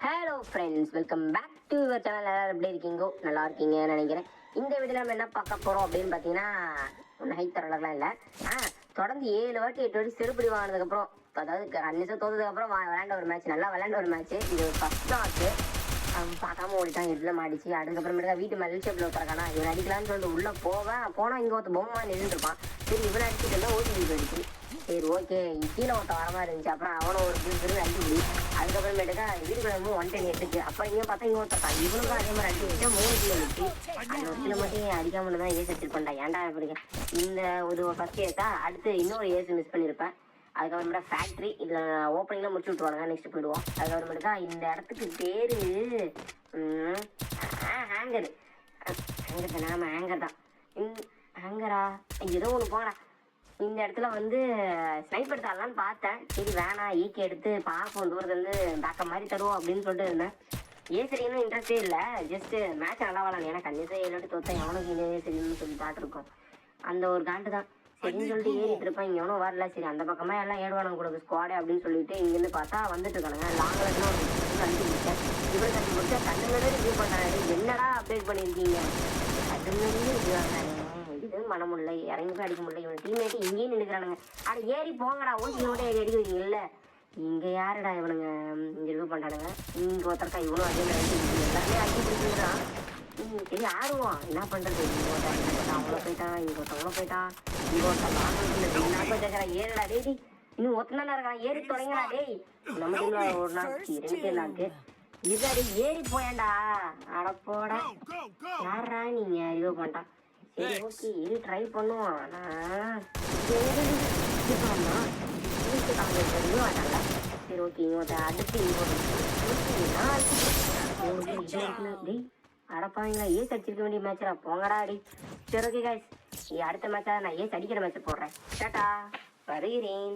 Hello friends, welcome back to your channel. எல்லாரும் எப்படி இருக்கீங்கோ? நல்லா இருக்கீங்கன்னு நினைக்கிறேன். இந்த வீடியோவில் நம்ம என்ன பார்க்க போகிறோம் அப்படின்னு பார்த்தீங்கன்னா, ஒன்றும் ஹைட் தரலாம் இல்லை. தொடர்ந்து 7 வாட்டி 8 வாட்டி செருப்படி வாங்கினதுக்கப்புறம், அதாவது அன்னிசம் தோற்றதுக்கப்புறம் விளையாண்ட ஒரு மேட்ச், நல்லா விளையாண்ட ஒரு மேட்ச். இது ஃபஸ்ட் தான் ஆச்சு. பார்க்காம ஓடிட்டான், எதில் மாடிச்சு. அதுக்கப்புறமேட்டுக்கா வீட்டு மேல் ஷேப்பில் ஒருத்தரக்கானா இவன் அடிக்கலான்னு சொல்லிட்டு உள்ளே போனால் இங்கே ஒருத்த பொம்மை நின்றுருப்பான். சரி, இவனை அடிச்சுட்டு இருந்தால் ஓடி போயிடுச்சு. சரி, ஓகே, கீழே ஒருத்த வர மாதிரி இருந்துச்சு. அப்புறம் அவனை ஒரு திரும்பி அடிச்சு. அதுக்கப்புறமேட்டுக்கா வீட்டுக்குள்ள 110 எடுத்துச்சு. அப்போ இங்கே பார்த்தா இங்கே ஒருத்தர் இவனுக்கும் அதே மாதிரி அடிச்சு வச்சா 3 கிலோ வச்சு அந்த ஒரு கிலோ மட்டும் அடிக்காமல் தான் ஏசு வச்சிருப்பேன்டா. ஏன்டா பிடிக்க இந்த ஒரு ஃபஸ்ட் ஏஸா அடுத்து இன்னொரு ஏசு மிஸ் பண்ணியிருப்பேன். அதுக்கப்புறமேட்டா ஃபேக்ட்ரி இதில் ஓப்பனிங்லாம் முடிச்சு விட்ருவாங்க. நெக்ஸ்ட் போயிடுவோம். அதுக்கப்புறமேட்டுக்கா இந்த இடத்துக்கு பேர் ஹேங்கர் தான். நம்ம ஹேங்கர் தான். ஹேங்கரா ஏதோ ஒன்று போங்கடா. இந்த இடத்துல வந்து ஸ்னைப்பர் தரலான்னு பார்த்தேன். சரி வேணாம், ஈக்கி எடுத்து பார்ப்போம், தூரத்துலேருந்து பேக்கப் மாதிரி தருவோம் அப்படின்னு சொல்லிட்டு இருந்தேன். சரின்னு இன்ட்ரெஸ்டே இல்லை. ஜஸ்ட்டு மேட்ச் நல்லா விளாடணும். ஏன்னா கண்டிப்பாக 7 வாட்டி தோற்றேன். எவனுக்கு இதே சரின்னு சொல்லி பார்த்துருக்கோம். அந்த ஒரு காண்டு தான். சரின்னு சொல்லிட்டு ஏறிட்டு இருப்பேன். இங்கே எவனும் வரல. சரி, அந்த பக்கமாக எல்லாம் ஏடுவானுங்க கொடுக்கு ஸ்குவாடே அப்படின்னு சொல்லிட்டு இங்கேருந்து பார்த்தா வந்துட்டு இருக்கானுங்க. லாங்கில் கட்டி கொடுத்தேன். இவரு கட்டி கொடுத்தா கண்ணுங்களே ரிவ்யூ பண்ணாரு. என்னடா அப்டேட் பண்ணியிருக்கீங்க? கண்ணுங்களே ரிவ்யூ ஆனாரு. இதுவும் பண்ண முடியல, இறங்கி போய் அடிக்க முடியல. இவன் டீம்மேட்டு இங்கேயும் நின்றுக்கிறானுங்க. அட ஏறி போங்கடா, ஓசினோட ஏறி அடிக்கிறீங்க இல்லை? இங்கே யாருடா இவனுங்க இங்கே ரிவ்யூ பண்ணுறானுங்க? இங்கே ஒருத்தருக்கா இவனும் அதே மாதிரி எல்லாமே அடிக்க பிடிச்சிருக்கான். சரி ஆடுவோம், என்ன பண்ணுறது? இங்கே ஒருத்தன் அவ்வளோ போயிட்டான், இங்கே ஒருத்தவங்களோ போயிட்டான், இங்கே ஒருத்தன் நாற்பது கேட்குறான். ஏறடா டேய், இன்னும் ஒருத்தனா இருக்கான். ஏறி தொடங்கடா டேய். நம்ம டீமில் ஒரு நாள் 2 பேர் நாக்கு இதாடி ஏறி போயேன்டா. அடப்போட யாரா நீங்கள் ரிவ்யூ பண்ணிட்டான். சரி, ஓகே, இது ட்ரை பண்ணுவோம். ஆனால் சரி, ஓகே, இவங்க அடுத்து டேய் அடப்பாங்களா, ஏஸ் அடிச்சிருக்க வேண்டிய மேட்சா போங்கடா அடி. சரி, ஓகே கைஸ், அடுத்த மேட்சா நான் ஏஸ் அடிக்கிற மேட்சை போடுறேன். டாட்டா, வருகிறேன்.